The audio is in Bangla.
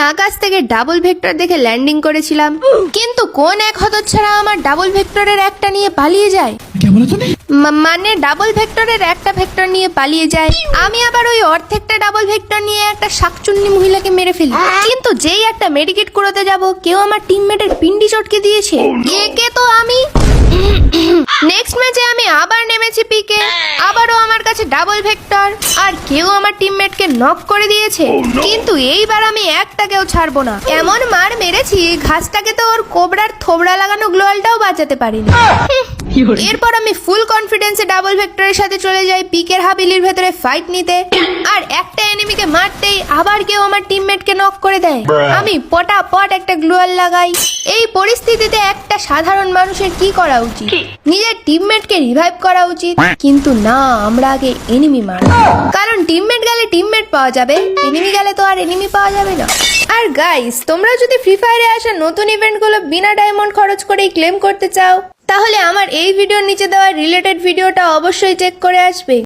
আকাশ থেকে ডাবল ভেক্টর দেখে ল্যান্ডিং করেছিলাম, কিন্তু কোন এক হতচ্ছাড়া আমার ডাবল ভেক্টরের একটা নিয়ে পালিয়ে যায়। মানে ডাবল ভেক্টরের একটা ভেক্টর নিয়ে পালিয়ে যায়, আমি আবার ওই অর্ধেকটা ডাবল ভেক্টর নিয়ে একটা শাকচুন্নি মহিলাকে মেরে ফেলি। কিন্তু যেই একটা মেডিকেট করতে যাব, কেউ আমার টিমমেটের পিন্ডি চটকে দিয়েছে। একে তো আমি নেক্সট ম্যাচে আমি আবার নেমেছি পিকে, আবারও আমার কাছে ডাবল ভেক্টর, আর কেউ আমার টিমমেটকে নক করে দিয়েছে। কিন্তু এইবার আমি একটাকেও ছাড়বো না। এমন মার মেরেছি, ঘাসটাকে তো ওর কোবরার থোবড়া লাগানো গ্লোয়ালটাও বাঁচাতে পারিনি। এরপর আমি ফুল কনফিডেন্সে ডাবল ভেক্টরের সাথে চলে যাই পিকের হাবিলির ভেতরে ফাইট নিতে, আর একটা এনিমিকে মারতেই আবার কেউ আমার টিমমেটকে নক করে দেয়। আমি পটাপট একটা গ্লোয়াল লাগাই। এই পরিস্থিতিতে একটা সাধারণ মানুষের কি করা উচিত? নিজের টিমমেটকে রিভাইভ করা উচিত, কিন্তু না, আমরা আগে এনিমি মারব। কারণ টিমমেট গেলে টিমমেট পাওয়া যাবে, এনিমি গেলে তো আর এনিমি পাওয়া যাবে না। আর গাইস, তোমরা যদি ফ্রি ফায়ারে আসা নতুন ইভেন্টগুলো বিনা ডায়মন্ড খরচ করেই ক্লেম করতে চাও, তাহলে আমার এই ভিডিওর নিচে দেওয়া রিলেটেড ভিডিওটা অবশ্যই চেক করে আসবে।